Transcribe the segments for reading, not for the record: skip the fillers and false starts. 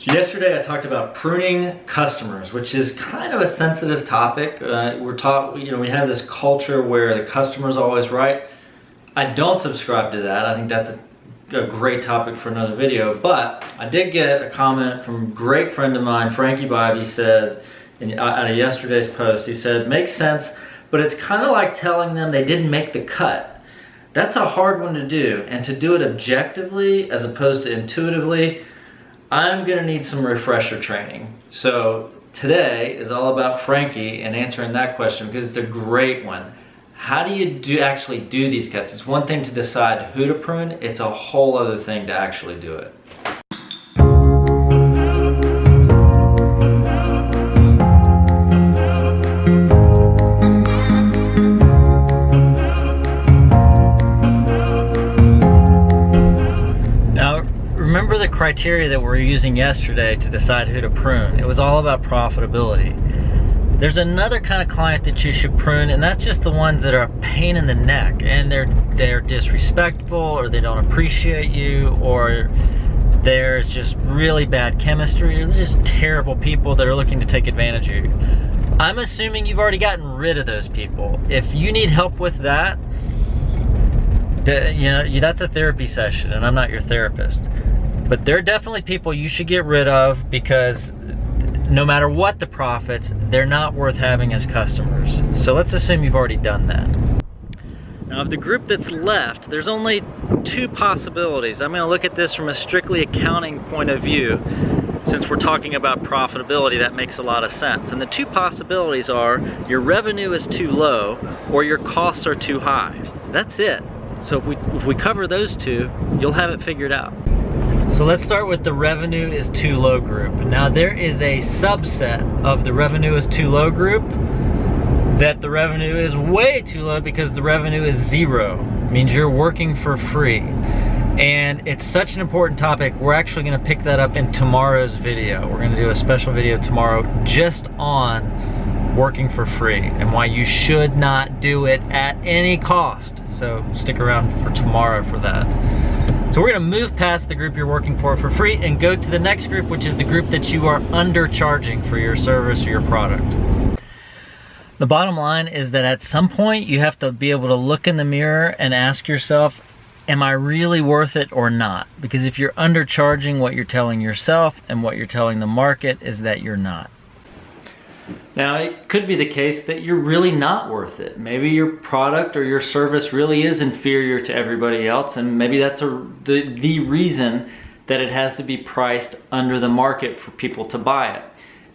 So yesterday I talked about pruning customers, which is kind of a sensitive topic. We're taught, we have this culture where the customer's always right. I don't subscribe to that. I think that's a great topic for another video, but I did get a comment from a great friend of mine, Frankie Bobby, said, out of yesterday's post, he said, makes sense, but it's kind of like telling them they didn't make the cut. That's a hard one to do, and to do it objectively as opposed to intuitively, I'm gonna need some refresher training. So today is all about Frankie and answering that question because it's a great one. How do you actually do these cuts? It's one thing to decide who to prune, it's a whole other thing to actually do it. Remember the criteria that we were using yesterday to decide who to prune. It was all about profitability. There's another kind of client that you should prune, and that's just the ones that are a pain in the neck, and they're disrespectful, or they don't appreciate you, or there's just really bad chemistry, or they're just terrible people that are looking to take advantage of you. I'm assuming you've already gotten rid of those people. If you need help with that, that's a therapy session, and I'm not your therapist. But there are definitely people you should get rid of because no matter what the profits, they're not worth having as customers. So let's assume you've already done that. Now of the group that's left, there's only two possibilities. I'm gonna look at this from a strictly accounting point of view. Since we're talking about profitability, that makes a lot of sense. And the two possibilities are your revenue is too low or your costs are too high. That's it. So if we cover those two, you'll have it figured out. So let's start with the revenue is too low group. Now there is a subset of the revenue is too low group that the revenue is way too low because the revenue is zero. It means you're working for free. And it's such an important topic, we're actually gonna pick that up in tomorrow's video. We're gonna do a special video tomorrow just on working for free and why you should not do it at any cost. So stick around for tomorrow for that. So we're gonna move past the group you're working for free and go to the next group, which is the group that you are undercharging for your service or your product. The bottom line is that at some point you have to be able to look in the mirror and ask yourself, am I really worth it or not? Because if you're undercharging, what you're telling yourself and what you're telling the market is that you're not. Now, it could be the case that you're really not worth it. Maybe your product or your service really is inferior to everybody else, and maybe that's the reason that it has to be priced under the market for people to buy it.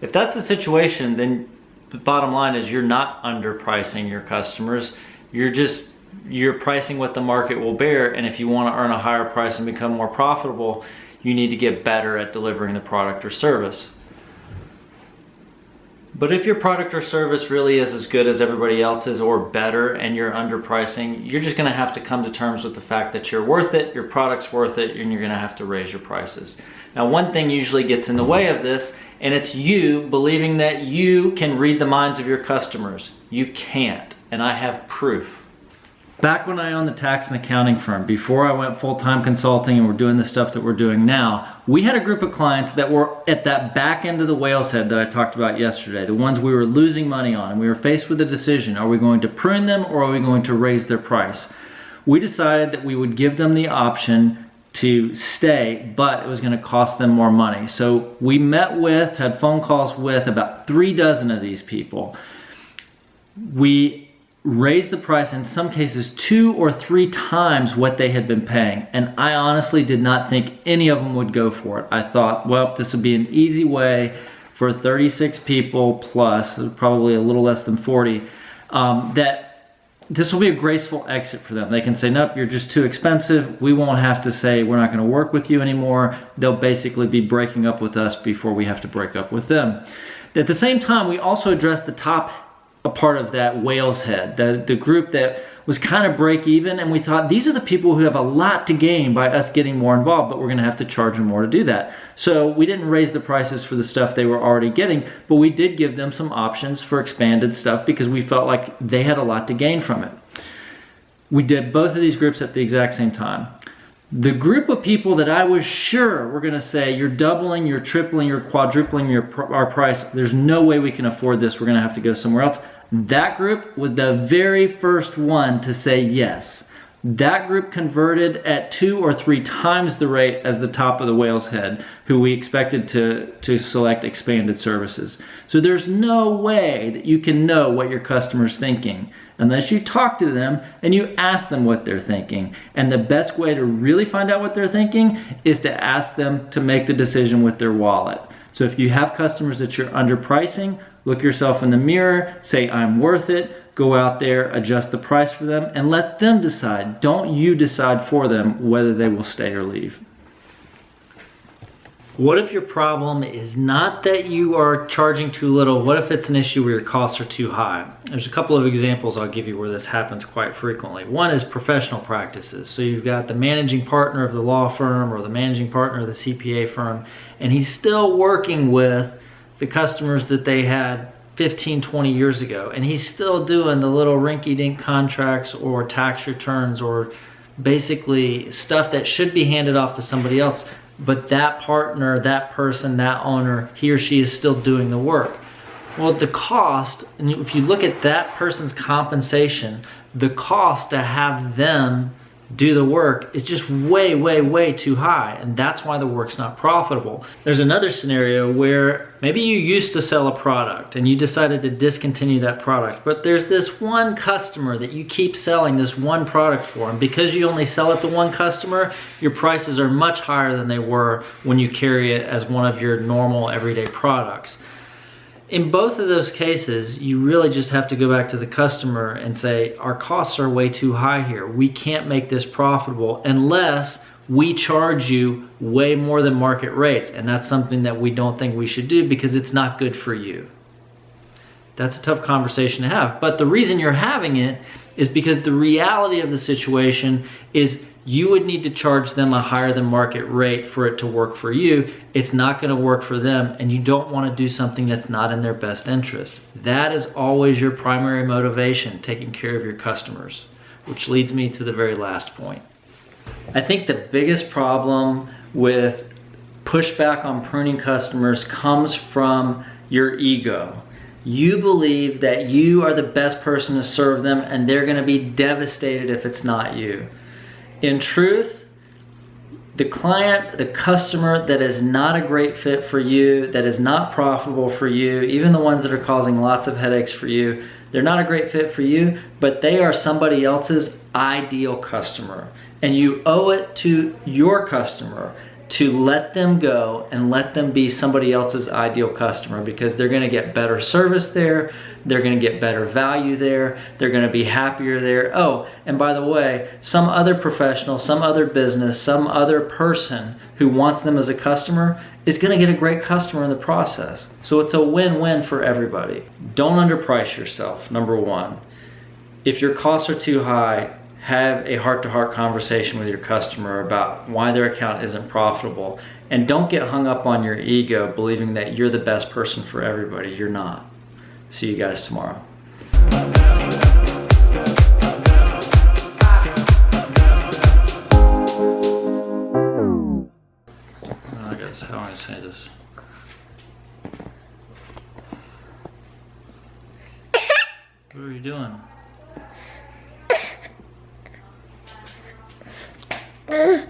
If that's the situation, then the bottom line is you're not underpricing your customers. You're pricing what the market will bear, and if you want to earn a higher price and become more profitable, you need to get better at delivering the product or service. But if your product or service really is as good as everybody else's or better and you're underpricing, you're just gonna have to come to terms with the fact that you're worth it, your product's worth it, and you're gonna have to raise your prices. Now, one thing usually gets in the way of this, and it's you believing that you can read the minds of your customers. You can't, and I have proof. Back when I owned the tax and accounting firm, before I went full-time consulting and we're doing the stuff that we're doing now, we had a group of clients that were at that back end of the whale's head that I talked about yesterday, the ones we were losing money on, and we were faced with a decision. Are we going to prune them or are we going to raise their price? We decided that we would give them the option to stay, but it was gonna cost them more money. So we had phone calls with about 36 of these people. We raised the price in some cases 2 or 3 times what they had been paying. And I honestly did not think any of them would go for it. I thought, well, this would be an easy way for 36 people plus, probably a little less than 40, that this will be a graceful exit for them. They can say, nope, you're just too expensive. We won't have to say we're not gonna work with you anymore. They'll basically be breaking up with us before we have to break up with them. At the same time, we also addressed the top a part of that whale's head, the group that was kind of break even, and we thought these are the people who have a lot to gain by us getting more involved, but we're gonna have to charge them more to do that. So we didn't raise the prices for the stuff they were already getting, but we did give them some options for expanded stuff because we felt like they had a lot to gain from it. We did both of these groups at the exact same time. The group of people that I was sure were gonna say, you're doubling, you're tripling, you're quadrupling our price, there's no way we can afford this, we're gonna have to go somewhere else. That group was the very first one to say yes. That group converted at 2 or 3 times the rate as the top of the whale's head, who we expected to select expanded services. So there's no way that you can know what your customer's thinking unless you talk to them and you ask them what they're thinking. And the best way to really find out what they're thinking is to ask them to make the decision with their wallet. So if you have customers that you're underpricing, look yourself in the mirror, say, I'm worth it, go out there, adjust the price for them, and let them decide. Don't you decide for them whether they will stay or leave. What if your problem is not that you are charging too little? What if it's an issue where your costs are too high? There's a couple of examples I'll give you where this happens quite frequently. One is professional practices. So you've got the managing partner of the law firm or the managing partner of the CPA firm, and he's still working with the customers that they had 15, 20 years ago, and he's still doing the little rinky-dink contracts or tax returns or basically stuff that should be handed off to somebody else, but that partner, that person, that owner, he or she is still doing the work. Well, the cost, and if you look at that person's compensation, the cost to have them do the work is just way, way, way too high, and that's why the work's not profitable. There's another scenario where maybe you used to sell a product and you decided to discontinue that product, but there's this one customer that you keep selling this one product for, and because you only sell it to one customer, your prices are much higher than they were when you carry it as one of your normal everyday products. In both of those cases, you really just have to go back to the customer and say, our costs are way too high here. We can't make this profitable unless we charge you way more than market rates. And that's something that we don't think we should do because it's not good for you. That's a tough conversation to have. But the reason you're having it is because the reality of the situation is you would need to charge them a higher than market rate for it to work for you. It's not going to work for them, and you don't want to do something that's not in their best interest. That is always your primary motivation, taking care of your customers, which leads me to the very last point. I think the biggest problem with pushback on pruning customers comes from your ego. You believe that you are the best person to serve them, and they're going to be devastated if it's not you. In truth, the client, the customer that is not a great fit for you, that is not profitable for you, even the ones that are causing lots of headaches for you, they're not a great fit for you, but they are somebody else's ideal customer. And you owe it to your customer to let them go and let them be somebody else's ideal customer, because they're going to get better service there, they're going to get better value there, they're going to be happier there. Oh, and by the way, some other professional, some other business, some other person who wants them as a customer is going to get a great customer in the process. So it's a win-win for everybody. Don't underprice yourself, number one. If your costs are too high, have a heart-to-heart conversation with your customer about why their account isn't profitable. And don't get hung up on your ego believing that you're the best person for everybody. You're not. See you guys tomorrow. I guess how do I say this? What are you doing? Uh-huh.